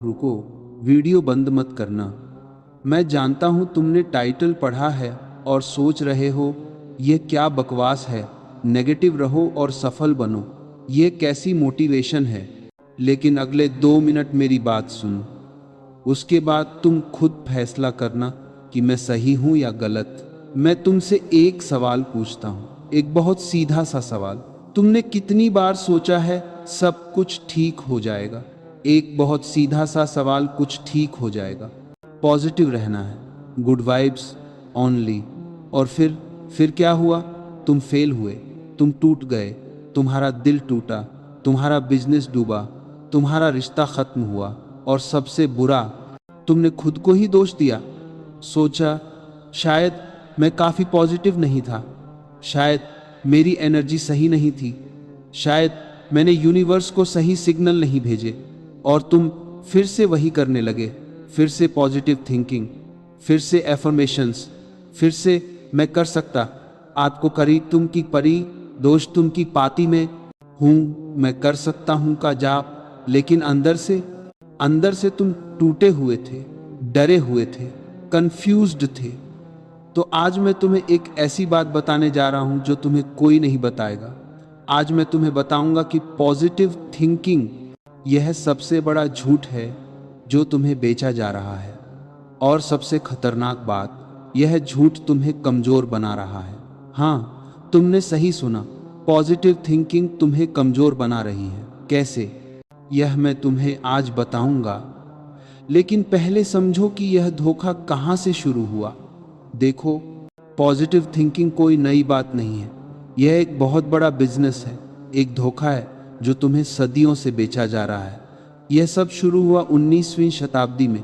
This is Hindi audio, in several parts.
रुको, वीडियो बंद मत करना। मैं जानता हूं तुमने टाइटल पढ़ा है और सोच रहे हो यह क्या बकवास है, नेगेटिव रहो और सफल बनो, ये कैसी मोटिवेशन है। लेकिन अगले 2 मिनट मेरी बात सुनो, उसके बाद तुम खुद फैसला करना कि मैं सही हूं या गलत। मैं तुमसे एक सवाल पूछता हूं, एक बहुत सीधा सा सवाल। तुमने कितनी बार सोचा है सब कुछ ठीक हो जाएगा? एक बहुत सीधा सा सवाल, कुछ ठीक हो जाएगा, पॉजिटिव रहना है, गुड वाइब्स ओनली। और फिर क्या हुआ? तुम फेल हुए, तुम टूट गए, तुम्हारा दिल टूटा, तुम्हारा बिजनेस डूबा, तुम्हारा रिश्ता खत्म हुआ, और सबसे बुरा, तुमने खुद को ही दोष दिया। सोचा शायद मैं काफी पॉजिटिव नहीं था, शायद मेरी एनर्जी सही नहीं थी, शायद मैंने यूनिवर्स को सही सिग्नल नहीं भेजे। और तुम फिर से वही करने लगे, फिर से पॉजिटिव थिंकिंग, फिर से एफर्मेशंस, फिर से मैं कर सकता, आपको करी तुम की परी, दोष तुम की पाती में हूं, मैं कर सकता हूं का जाप। लेकिन अंदर से तुम टूटे हुए थे, डरे हुए थे, कंफ्यूज्ड थे। तो आज मैं तुम्हें एक ऐसी बात बताने जा रहा हूं जो तुम्हें कोई नहीं बताएगा। आज मैं तुम्हें बताऊंगा कि पॉजिटिव थिंकिंग यह सबसे बड़ा झूठ है जो तुम्हें बेचा जा रहा है। और सबसे खतरनाक बात, यह झूठ तुम्हें कमजोर बना रहा है। हाँ, तुमने सही सुना, पॉजिटिव थिंकिंग तुम्हें कमजोर बना रही है। कैसे? यह मैं तुम्हें आज बताऊंगा। लेकिन पहले समझो कि यह धोखा कहां से शुरू हुआ। देखो, पॉजिटिव थिंकिंग कोई नई बात नहीं है, यह एक बहुत बड़ा बिजनेस है, एक धोखा है जो तुम्हें सदियों से बेचा जा रहा है। यह सब शुरू हुआ 19वीं शताब्दी में,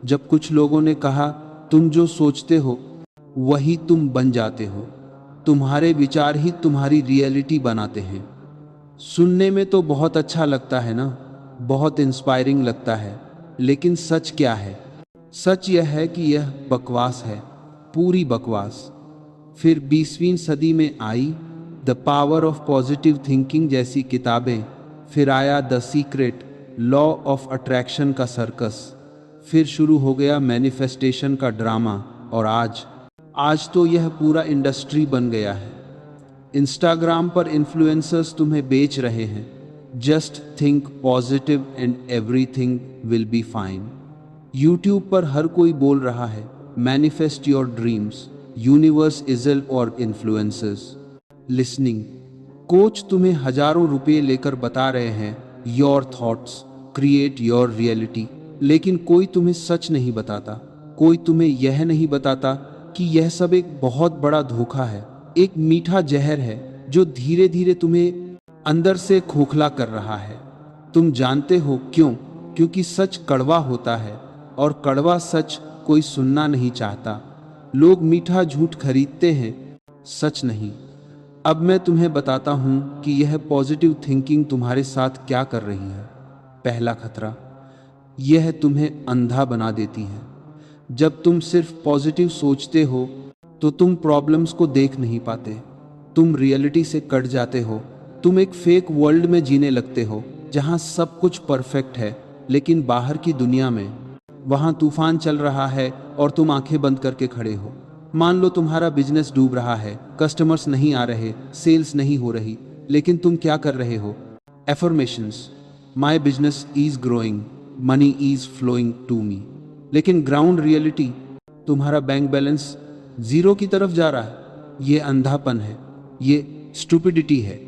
जब कुछ लोगों ने कहा तुम जो सोचते हो वही तुम बन जाते हो, तुम्हारे विचार ही तुम्हारी रियलिटी बनाते हैं। सुनने में तो बहुत अच्छा लगता है ना, बहुत इंस्पायरिंग लगता है, लेकिन सच क्या है? सच यह है कि यह बकवास है, पूरी बकवास। फिर 20वीं सदी में आई the power of positive thinking जैसी किताबें, फिर आया the secret, law of attraction का सर्कस, फिर शुरू हो गया मैनिफेस्टेशन का ड्रामा, और आज तो यह पूरा इंडस्ट्री बन गया है। इंस्टाग्राम पर इन्फ्लुएंसर्स तुम्हें बेच रहे हैं, just think positive and everything will be fine. YouTube पर हर कोई बोल रहा है manifest your dreams, universe is all और इन्फ्लुएंसर्स लिसनिंग। कोच तुम्हें हजारों रुपए लेकर बता रहे हैं your thoughts create your reality, लेकिन कोई तुम्हें सच नहीं बताता। कोई तुम्हें यह नहीं बताता कि यह सब एक बहुत बड़ा धोखा है, एक मीठा जहर है जो धीरे धीरे तुम्हें अंदर से खोखला कर रहा है। तुम जानते हो क्यों? क्योंकि सच कड़वा होता है, और कड़वा सच कोई सुनना नहीं चाहता। लोग मीठा झूठ खरीदते हैं, सच नहीं। अब मैं तुम्हें बताता हूं कि यह पॉजिटिव थिंकिंग तुम्हारे साथ क्या कर रही है। पहला खतरा, यह तुम्हें अंधा बना देती है। जब तुम सिर्फ पॉजिटिव सोचते हो तो तुम प्रॉब्लम्स को देख नहीं पाते, तुम रियलिटी से कट जाते हो। तुम एक फेक वर्ल्ड में जीने लगते हो जहां सब कुछ परफेक्ट है, लेकिन बाहर की दुनिया में वहां तूफान चल रहा है और तुम आंखें बंद करके खड़े हो। मान लो तुम्हारा बिजनेस डूब रहा है, कस्टमर्स नहीं आ रहे, सेल्स नहीं हो रही, लेकिन तुम क्या कर रहे हो? Affirmations, my business is growing, money is flowing to me. लेकिन ग्राउंड रियलिटी, तुम्हारा बैंक बैलेंस जीरो की तरफ जा रहा है। ये अंधापन है, ये स्टूपिडिटी है।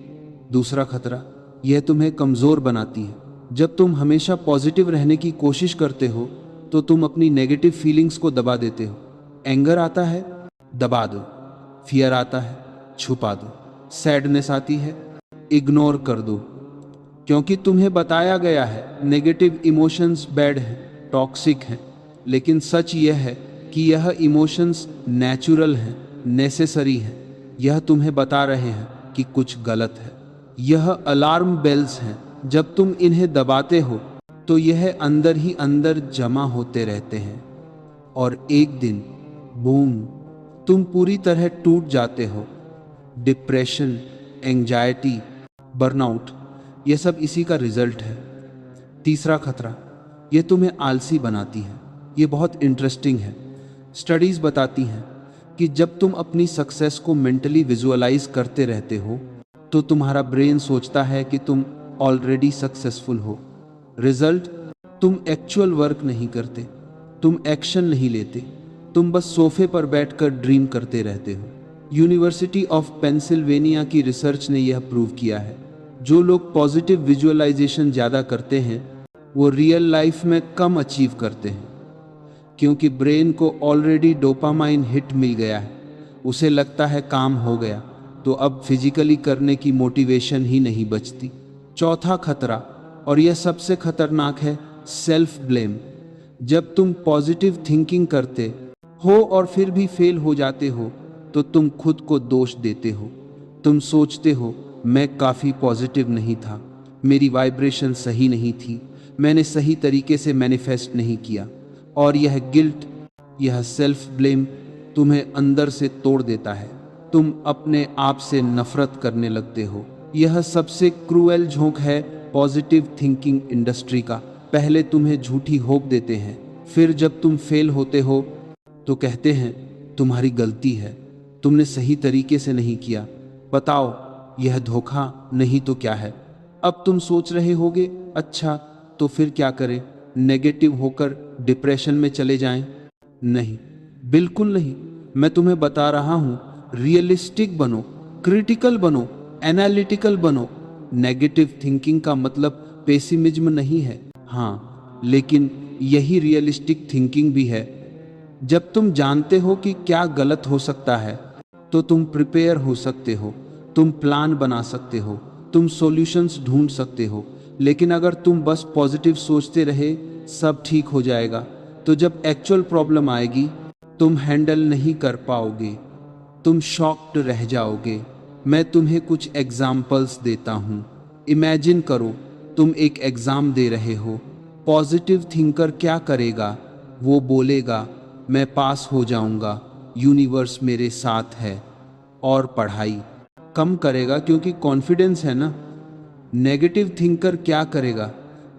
दूसरा खतरा, यह तुम्हें कमजोर बनाती है। जब तुम हमेशा पॉजिटिव रहने की कोशिश करते हो तो तुम अपनी नेगेटिव फीलिंग्स को दबा देते हो। एंगर आता है, दबा दो। फियर आता है, छुपा दो। सैडनेस आती है, इग्नोर कर दो, क्योंकि तुम्हें बताया गया है नेगेटिव इमोशंस बैड हैं, टॉक्सिक हैं। लेकिन सच यह है कि यह इमोशंस नेचुरल हैं, नेसेसरी हैं। यह तुम्हें बता रहे हैं कि कुछ गलत है। यह अलार्म बेल्स हैं, जब तुम इन्हें दबाते हो तो यह अंदर ही अंदर जमा होते रहते हैं, और एक दिन बूम, तुम पूरी तरह टूट जाते हो। डिप्रेशन, एंजाइटी, बर्नआउट, यह सब इसी का रिजल्ट है। तीसरा खतरा, ये तुम्हें आलसी बनाती है। ये बहुत इंटरेस्टिंग है। स्टडीज बताती हैं कि जब तुम अपनी सक्सेस को मेंटली विजुअलाइज करते रहते हो तो तुम्हारा ब्रेन सोचता है कि तुम ऑलरेडी सक्सेसफुल हो। रिजल्ट, तुम एक्चुअल वर्क नहीं करते, तुम एक्शन नहीं लेते, तुम बस सोफे पर बैठकर ड्रीम करते रहते हो। यूनिवर्सिटी ऑफ पेंसिल्वेनिया की रिसर्च ने यह प्रूव किया है, जो लोग पॉजिटिव विजुअलाइजेशन ज़्यादा करते हैं वो रियल लाइफ में कम अचीव करते हैं, क्योंकि ब्रेन को ऑलरेडी डोपामाइन हिट मिल गया है। उसे लगता है काम हो गया, तो अब फिजिकली करने की मोटिवेशन ही नहीं बचती। चौथा खतरा, और यह सबसे खतरनाक है, सेल्फ ब्लेम। जब तुम पॉजिटिव थिंकिंग करते हो और फिर भी फेल हो जाते हो तो तुम खुद को दोष देते हो। तुम सोचते हो, मैं काफ़ी पॉजिटिव नहीं था, मेरी वाइब्रेशन सही नहीं थी, मैंने सही तरीके से मैनिफेस्ट नहीं किया। और यह गिल्ट, यह सेल्फ ब्लेम तुम्हें अंदर से तोड़ देता है। तुम अपने आप से नफरत करने लगते हो। यह सबसे क्रूएल झोंक है पॉजिटिव थिंकिंग इंडस्ट्री का। पहले तुम्हें झूठी होप देते हैं, फिर जब तुम फेल होते हो तो कहते हैं तुम्हारी गलती है, तुमने सही तरीके से नहीं किया। बताओ, यह धोखा नहीं तो क्या है? अब तुम सोच रहे होगे, अच्छा तो फिर क्या करें, नेगेटिव होकर डिप्रेशन में चले जाएं? नहीं, बिल्कुल नहीं। मैं तुम्हें बता रहा हूं, रियलिस्टिक बनो, क्रिटिकल बनो, एनालिटिकल बनो। नेगेटिव थिंकिंग का मतलब पेसिमिज्म नहीं है, हाँ, लेकिन यही रियलिस्टिक थिंकिंग भी है। जब तुम जानते हो कि क्या गलत हो सकता है तो तुम प्रिपेयर हो सकते हो, तुम प्लान बना सकते हो, तुम सॉल्यूशंस ढूंढ सकते हो। लेकिन अगर तुम बस पॉजिटिव सोचते रहे सब ठीक हो जाएगा, तो जब एक्चुअल प्रॉब्लम आएगी तुम हैंडल नहीं कर पाओगे, तुम शॉक्ड रह जाओगे। मैं तुम्हें कुछ एग्जाम्पल्स देता हूँ। इमेजिन करो, तुम एक एग्ज़ाम दे रहे हो। पॉजिटिव थिंकर क्या करेगा? वो बोलेगा मैं पास हो जाऊंगा, यूनिवर्स मेरे साथ है, और पढ़ाई कम करेगा क्योंकि कॉन्फिडेंस है ना। नेगेटिव थिंकर क्या करेगा?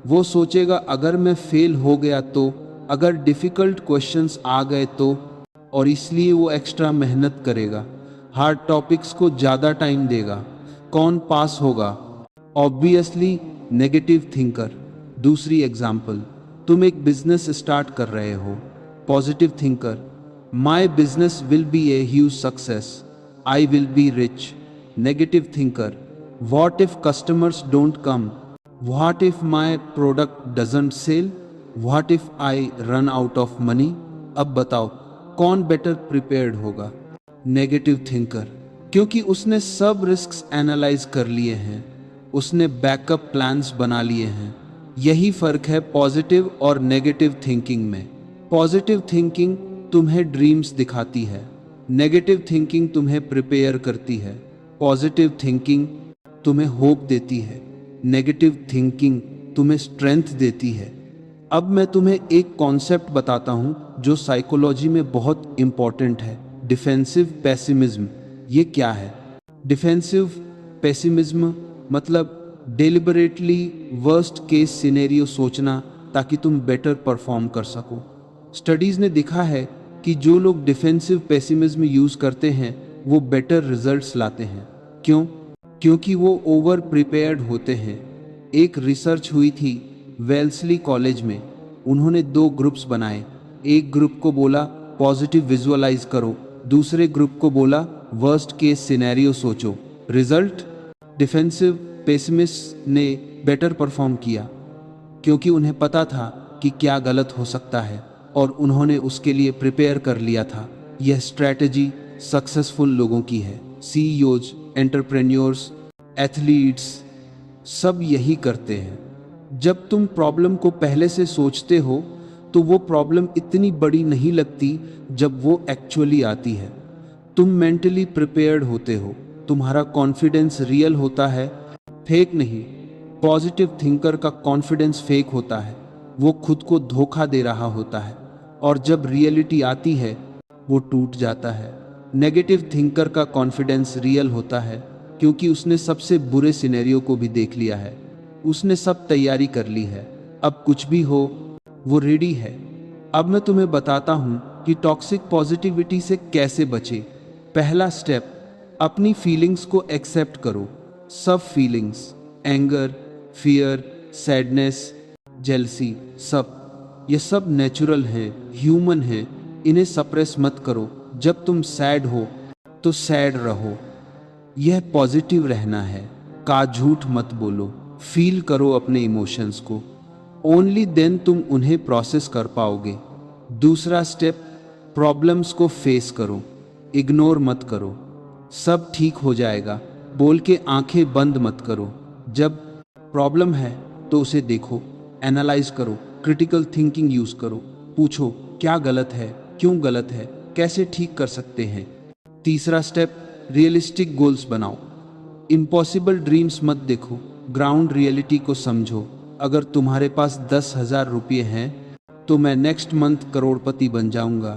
वो सोचेगा अगर मैं फेल हो गया तो, अगर डिफ़िकल्ट क्वेश्चंस आ गए तो, और इसलिए वो एक्स्ट्रा मेहनत करेगा, हार्ड टॉपिक्स को ज़्यादा टाइम देगा। कौन पास होगा? Obviously negative thinker. दूसरी एग्जाम्पल, तुम एक बिजनेस स्टार्ट कर रहे हो। Positive thinker, my business will be a huge success, I will be rich. Negative thinker, what if customers don't come, what if my product doesn't sell, what if I run out of money. अब बताओ कौन बेटर प्रिपेयर्ड होगा? नेगेटिव थिंकर, क्योंकि उसने सब रिस्क्स एनालाइज कर लिए हैं, उसने बैकअप प्लान्स बना लिए हैं। यही फर्क है पॉजिटिव और नेगेटिव थिंकिंग में। पॉजिटिव थिंकिंग तुम्हें ड्रीम्स दिखाती है, नेगेटिव थिंकिंग तुम्हें प्रिपेयर करती है। पॉजिटिव थिंकिंग तुम्हें होप देती है, नेगेटिव थिंकिंग तुम्हें स्ट्रेंथ देती है। अब मैं तुम्हें एक कॉन्सेप्ट बताता हूं जो साइकोलॉजी में बहुत इंपॉर्टेंट है, डिफेंसिव पेसिमिज्म। ये क्या है? डिफेंसिव पेसिमिज्म मतलब डेलिबरेटली वर्स्ट केस सिनेरियो सोचना ताकि तुम बेटर परफॉर्म कर सको। स्टडीज ने दिखा है कि जो लोग डिफेंसिव पेसिमिज्म यूज करते हैं वो बेटर रिजल्ट्स लाते हैं। क्यों? क्योंकि वो ओवर प्रिपेयर्ड होते हैं। एक रिसर्च हुई थी वेल्सली कॉलेज में। उन्होंने 2 ग्रुप्स बनाए। एक ग्रुप को बोला पॉजिटिव विजुअलाइज करो, दूसरे ग्रुप को बोला वर्स्ट केस सिनेरियो सोचो। रिजल्ट, डिफेंसिव पेसिमिस्ट ने बेटर परफॉर्म किया, क्योंकि उन्हें पता था कि क्या गलत हो सकता है और उन्होंने उसके लिए प्रिपेयर कर लिया था। यह स्ट्रैटेजी सक्सेसफुल लोगों की है। सीईओज, एंटरप्रेन्योर्स, एथलीट्स सब यही करते हैं। जब तुम प्रॉब्लम को पहले से सोचते हो तो वो प्रॉब्लम इतनी बड़ी नहीं लगती जब वो एक्चुअली आती है। तुम मेंटली प्रिपेयर्ड होते हो, तुम्हारा कॉन्फिडेंस रियल होता है, फेक नहीं। पॉजिटिव थिंकर का कॉन्फिडेंस फेक होता है, वो खुद को धोखा दे रहा होता है, और जब रियलिटी आती है वो टूट जाता है। नेगेटिव थिंकर का कॉन्फिडेंस रियल होता है क्योंकि उसने सबसे बुरे सिनेरियो को भी देख लिया है, उसने सब तैयारी कर ली है। अब कुछ भी हो वो रेडी है। अब मैं तुम्हें बताता हूं कि टॉक्सिक पॉजिटिविटी से कैसे बचे। पहला स्टेप, अपनी फीलिंग्स को एक्सेप्ट करो। सब feelings, anger, fear, sadness, jealousy, ये सब नेचुरल है, ह्यूमन है। इन्हें सप्रेस मत करो। जब तुम सैड हो तो सैड रहो, यह पॉजिटिव रहना है। का झूठ मत बोलो, फील करो अपने इमोशंस को। ओनली देन तुम उन्हें प्रोसेस कर पाओगे। दूसरा स्टेप, प्रॉब्लम्स को फेस करो, इग्नोर मत करो। सब ठीक हो जाएगा बोल के आंखें बंद मत करो। जब प्रॉब्लम है तो उसे देखो, एनालाइज करो, क्रिटिकल थिंकिंग यूज करो। पूछो क्या गलत है, क्यों गलत है, कैसे ठीक कर सकते हैं। तीसरा स्टेप, रियलिस्टिक गोल्स बनाओ। इम्पॉसिबल ड्रीम्स मत देखो, ग्राउंड रियलिटी को समझो। अगर तुम्हारे पास 10,000 रुपये हैं तो मैं नेक्स्ट मंथ करोड़पति बन जाऊंगा,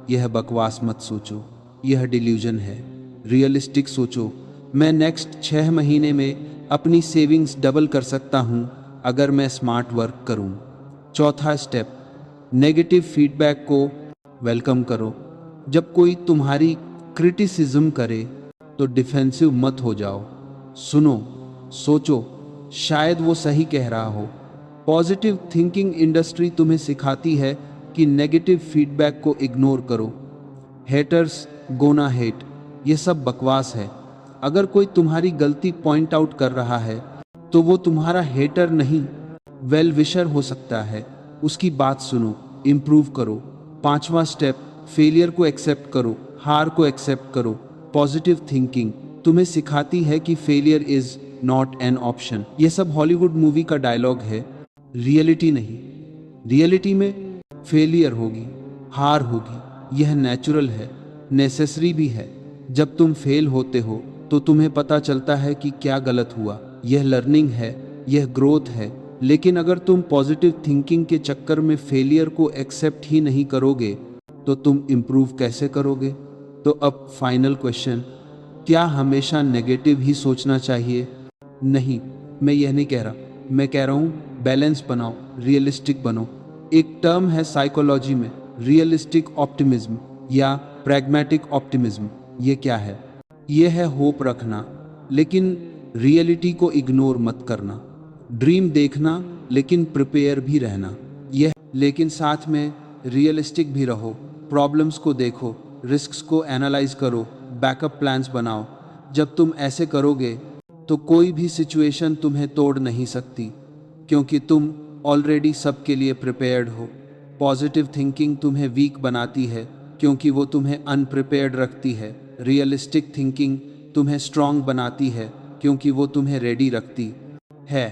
यह बकवास मत सोचो, यह डिल्यूजन है। रियलिस्टिक सोचो, मैं नेक्स्ट 6 महीने में अपनी सेविंग्स डबल कर सकता हूं अगर मैं स्मार्ट वर्क करूं। चौथा स्टेप, नेगेटिव फीडबैक को वेलकम करो। जब कोई तुम्हारी क्रिटिसिज्म करे तो डिफेंसिव मत हो जाओ। सुनो, सोचो, शायद वो सही कह रहा हो। पॉजिटिव थिंकिंग इंडस्ट्री तुम्हें सिखाती है कि नेगेटिव फीडबैक को इग्नोर करो। हेटर्स गोना हेट, ये सब बकवास है। अगर कोई तुम्हारी गलती पॉइंट आउट कर रहा है तो वो तुम्हारा हेटर नहीं, वेल विशर हो सकता है। उसकी बात सुनो, इम्प्रूव करो। पांचवा स्टेप, फेलियर को एक्सेप्ट करो, हार को एक्सेप्ट करो। पॉजिटिव थिंकिंग तुम्हें सिखाती है कि failure is not an option. ये सब हॉलीवुड मूवी का डायलॉग है, रियलिटी नहीं। रियलिटी में फेलियर होगी, हार होगी, यह नेचुरल है, नेसेसरी भी है। जब तुम फेल होते हो तो तुम्हें पता चलता है कि क्या गलत हुआ, यह लर्निंग है, यह ग्रोथ है। लेकिन अगर तुम पॉजिटिव थिंकिंग के चक्कर में फेलियर को एक्सेप्ट ही नहीं करोगे तो तुम इम्प्रूव कैसे करोगे। तो अब फाइनल क्वेश्चन, क्या हमेशा नेगेटिव ही सोचना चाहिए? नहीं, मैं यह नहीं कह रहा। मैं कह रहा हूँ बैलेंस बनाओ, रियलिस्टिक बनो। एक टर्म है साइकोलॉजी में, रियलिस्टिक ऑप्टिमिज्म या प्रैग्मेटिक ऑप्टिमिज्म। ये क्या है? यह है होप रखना लेकिन रियलिटी को इग्नोर मत करना। ड्रीम देखना लेकिन प्रिपेयर भी रहना। यह लेकिन साथ में रियलिस्टिक भी रहो। प्रॉब्लम्स को देखो, रिस्क्स को एनालाइज करो, बैकअप प्लान्स बनाओ। जब तुम ऐसे करोगे तो कोई भी सिचुएशन तुम्हें तोड़ नहीं सकती, क्योंकि तुम ऑलरेडी सबके लिए प्रिपेयर्ड हो। पॉजिटिव थिंकिंग तुम्हें वीक बनाती है क्योंकि वो तुम्हें अनप्रिपेयर्ड रखती है। रियलिस्टिक थिंकिंग तुम्हें स्ट्रांग बनाती है क्योंकि वो तुम्हें रेडी रखती है।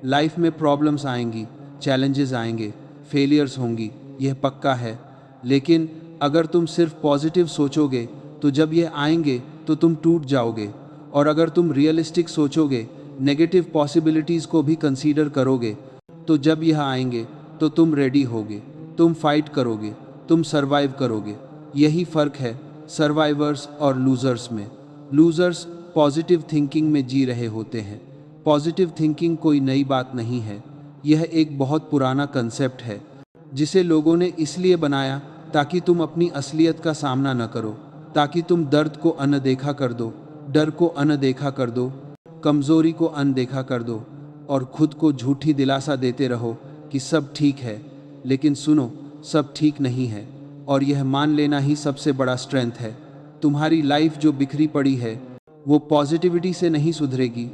लाइफ में प्रॉब्लम्स आएंगी, चैलेंजेस आएंगे, फेलियर्स होंगी, यह पक्का है। लेकिन अगर तुम सिर्फ पॉजिटिव सोचोगे तो जब ये आएंगे तो तुम टूट जाओगे। और अगर तुम रियलिस्टिक सोचोगे, नेगेटिव पॉसिबिलिटीज़ को भी कंसीडर करोगे, तो जब यह आएंगे तो तुम रेडी होगे, तुम फाइट करोगे, तुम सरवाइव करोगे। यही फ़र्क है सर्वाइवर्स और लूज़र्स में। लूज़र्स पॉजिटिव थिंकिंग में जी रहे होते हैं। पॉजिटिव थिंकिंग कोई नई बात नहीं है, यह एक बहुत पुराना कंसेप्ट है जिसे लोगों ने इसलिए बनाया ताकि तुम अपनी असलियत का सामना न करो, ताकि तुम दर्द को अनदेखा कर दो, डर को अनदेखा कर दो, कमज़ोरी को अनदेखा कर दो और खुद को झूठी दिलासा देते रहो कि सब ठीक है। लेकिन सुनो, सब ठीक नहीं है, और यह मान लेना ही सबसे बड़ा स्ट्रेंथ है। तुम्हारी लाइफ जो बिखरी पड़ी है वो पॉजिटिविटी से नहीं सुधरेगी।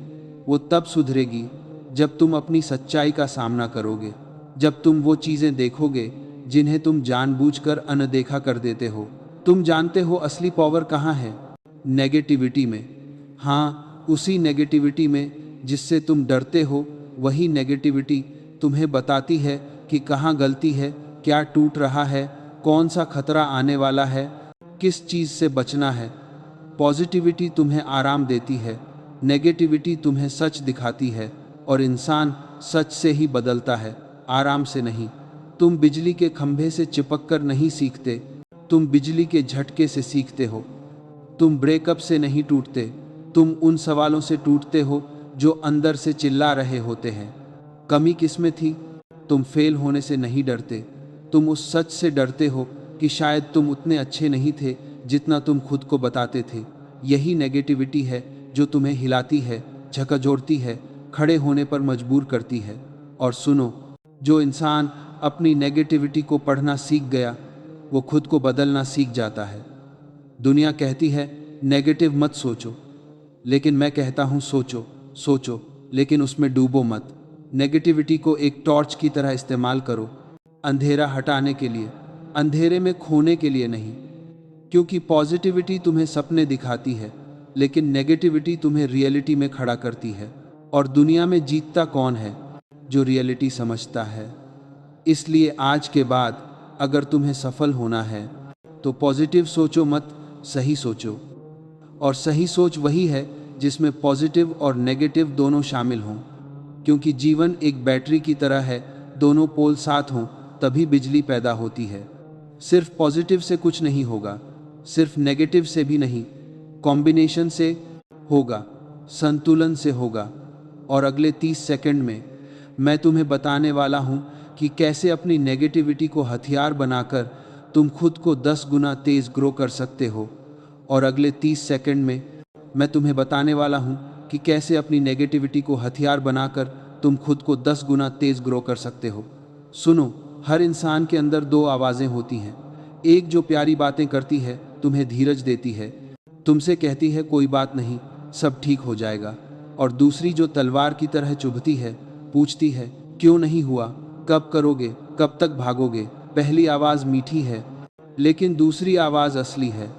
वो तब सुधरेगी जब तुम अपनी सच्चाई का सामना करोगे, जब तुम वो चीज़ें देखोगे जिन्हें तुम जानबूझकर अनदेखा कर देते हो। तुम जानते हो असली पावर कहाँ है? नेगेटिविटी में। हाँ, उसी नेगेटिविटी में जिससे तुम डरते हो। वही नेगेटिविटी तुम्हें बताती है कि कहाँ गलती है, क्या टूट रहा है, कौन सा खतरा आने वाला है, किस चीज़ से बचना है। पॉजिटिविटी तुम्हें आराम देती है, नेगेटिविटी तुम्हें सच दिखाती है, और इंसान सच से ही बदलता है, आराम से नहीं। तुम बिजली के खंभे से चिपक कर नहीं सीखते, तुम बिजली के झटके से सीखते हो। तुम ब्रेकअप से नहीं टूटते, तुम उन सवालों से टूटते हो जो अंदर से चिल्ला रहे होते हैं। कमी किस में थी? तुम फेल होने से नहीं डरते, तुम उस सच से डरते हो कि शायद तुम उतने अच्छे नहीं थे जितना तुम खुद को बताते थे। यही नेगेटिविटी है जो तुम्हें हिलाती है, झकझोरती है, खड़े होने पर मजबूर करती है। और सुनो, जो इंसान अपनी नेगेटिविटी को पढ़ना सीख गया, वो खुद को बदलना सीख जाता है। दुनिया कहती है नेगेटिव मत सोचो, लेकिन मैं कहता हूँ सोचो, सोचो, लेकिन उसमें डूबो मत। नेगेटिविटी को एक टॉर्च की तरह इस्तेमाल करो, अंधेरा हटाने के लिए, अंधेरे में खोने के लिए नहीं। क्योंकि पॉजिटिविटी तुम्हें सपने दिखाती है, लेकिन नेगेटिविटी तुम्हें रियलिटी में खड़ा करती है। और दुनिया में जीतता कौन है? जो रियलिटी समझता है। इसलिए आज के बाद अगर तुम्हें सफल होना है तो पॉजिटिव सोचो मत, सही सोचो। और सही सोच वही है जिसमें पॉजिटिव और नेगेटिव दोनों शामिल हों। क्योंकि जीवन एक बैटरी की तरह है, दोनों पोल साथ हों तभी बिजली पैदा होती है। सिर्फ पॉजिटिव से कुछ नहीं होगा, सिर्फ नेगेटिव से भी नहीं, कॉम्बिनेशन से होगा, संतुलन से होगा। और अगले 30 सेकंड में मैं तुम्हें बताने वाला हूं कि कैसे अपनी नेगेटिविटी को हथियार बनाकर तुम खुद को 10 गुना तेज ग्रो कर सकते हो। और अगले 30 सेकंड में मैं तुम्हें बताने वाला हूं कि कैसे अपनी नेगेटिविटी को हथियार बनाकर तुम खुद को 10 गुना तेज ग्रो कर सकते हो। सुनो, हर इंसान के अंदर दो आवाज़ें होती हैं। एक जो प्यारी बातें करती है, तुम्हें धीरज देती है, तुमसे कहती है कोई बात नहीं, सब ठीक हो जाएगा। और दूसरी जो तलवार की तरह चुभती है, पूछती है क्यों नहीं हुआ, कब करोगे, कब तक भागोगे। पहली आवाज़ मीठी है, लेकिन दूसरी आवाज़ असली है।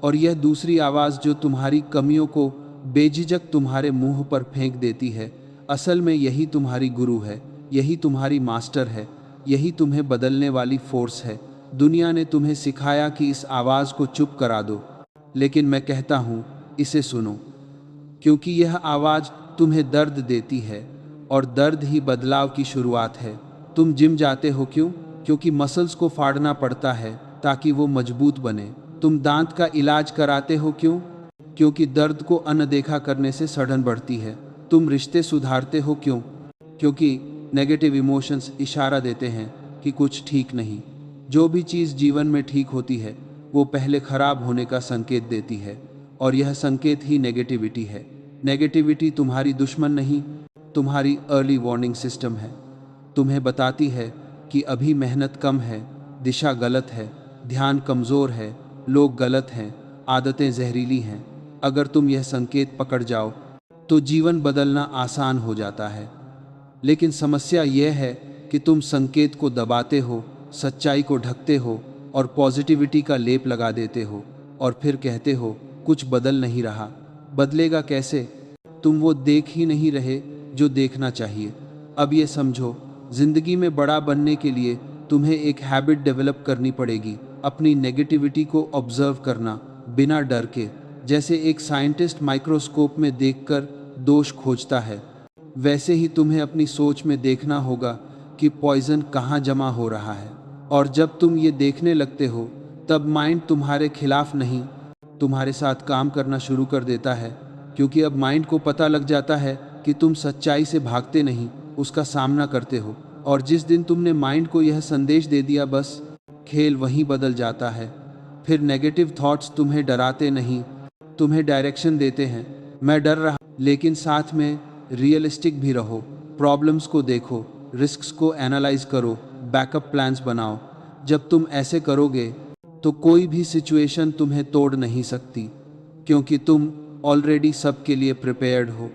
और यह दूसरी आवाज़ जो तुम्हारी कमियों को बेझिझक तुम्हारे मुंह पर फेंक देती है, असल में यही तुम्हारी गुरु है, यही तुम्हारी मास्टर है, यही तुम्हें बदलने वाली फोर्स है। दुनिया ने तुम्हें सिखाया कि इस आवाज़ को चुप करा दो, लेकिन मैं कहता हूँ इसे सुनो, क्योंकि यह आवाज़ तुम्हें दर्द देती है और दर्द ही बदलाव की शुरुआत है। तुम जिम जाते हो क्यों? क्योंकि मसल्स को फाड़ना पड़ता है ताकि वो मजबूत बने। तुम दांत का इलाज कराते हो क्यों? क्योंकि दर्द को अनदेखा करने से सड़न बढ़ती है। तुम रिश्ते सुधारते हो क्यों? क्योंकि नेगेटिव इमोशंस इशारा देते हैं कि कुछ ठीक नहीं। जो भी चीज़ जीवन में ठीक होती है वो पहले खराब होने का संकेत देती है, और यह संकेत ही नेगेटिविटी है। नेगेटिविटी तुम्हारी दुश्मन नहीं, तुम्हारी अर्ली वार्निंग सिस्टम है। तुम्हें बताती है कि अभी मेहनत कम है, दिशा गलत है, ध्यान कमज़ोर है, लोग गलत हैं, आदतें जहरीली हैं। अगर तुम यह संकेत पकड़ जाओ तो जीवन बदलना आसान हो जाता है। लेकिन समस्या यह है कि तुम संकेत को दबाते हो, सच्चाई को ढकते हो और पॉजिटिविटी का लेप लगा देते हो, और फिर कहते हो कुछ बदल नहीं रहा। बदलेगा कैसे? तुम वो देख ही नहीं रहे जो देखना चाहिए। अब ये समझो, जिंदगी में बड़ा बनने के लिए तुम्हें एक हैबिट डेवलप करनी पड़ेगी, अपनी नेगेटिविटी को ऑब्जर्व करना बिना डर के। जैसे एक साइंटिस्ट माइक्रोस्कोप में देखकर दोष खोजता है, वैसे ही तुम्हें अपनी सोच में देखना होगा कि पॉइजन कहाँ जमा हो रहा है। और जब तुम ये देखने लगते हो तब माइंड तुम्हारे खिलाफ नहीं, तुम्हारे साथ काम करना शुरू कर देता है। क्योंकि अब माइंड को पता लग जाता है कि तुम सच्चाई से भागते नहीं, उसका सामना करते हो। और जिस दिन तुमने माइंड को यह संदेश दे दिया, बस खेल वहीं बदल जाता है। फिर नेगेटिव थॉट्स तुम्हें डराते नहीं, तुम्हें डायरेक्शन देते हैं। मैं डर रहा, लेकिन साथ में रियलिस्टिक भी रहो। प्रॉब्लम्स को देखो, रिस्क्स को एनालाइज करो, बैकअप प्लान्स बनाओ। जब तुम ऐसे करोगे तो कोई भी सिचुएशन तुम्हें तोड़ नहीं सकती, क्योंकि तुम ऑलरेडी सबके लिए प्रिपेयर्ड हो।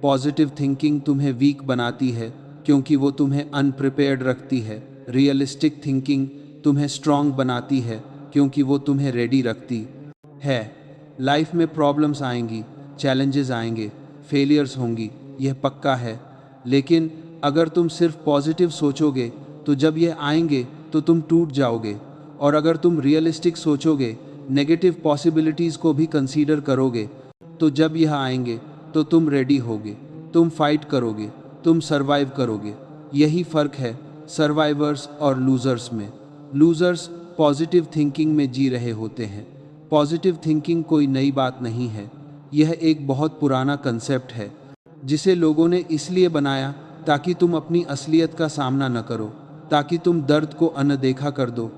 पॉजिटिव थिंकिंग तुम्हें वीक बनाती है क्योंकि वो तुम्हें अनप्रिपेयर्ड रखती है। रियलिस्टिक थिंकिंग तुम्हें स्ट्रांग बनाती है क्योंकि वो तुम्हें रेडी रखती है। लाइफ में प्रॉब्लम्स आएंगी, चैलेंजेस आएंगे, फेलियर्स होंगी, यह पक्का है। लेकिन अगर तुम सिर्फ पॉजिटिव सोचोगे तो जब ये आएंगे तो तुम टूट जाओगे। और अगर तुम रियलिस्टिक सोचोगे, नेगेटिव पॉसिबिलिटीज़ को भी कंसीडर करोगे, तो जब यह आएंगे तो तुम रेडी होगे, तुम फाइट करोगे, तुम सरवाइव करोगे। यही फ़र्क है सर्वाइवर्स और लूज़र्स में। लूज़र्स पॉजिटिव थिंकिंग में जी रहे होते हैं। पॉजिटिव थिंकिंग कोई नई बात नहीं है, यह एक बहुत पुराना कंसेप्ट है जिसे लोगों ने इसलिए बनाया ताकि तुम अपनी असलियत का सामना न करो, ताकि तुम दर्द को अनदेखा कर दो।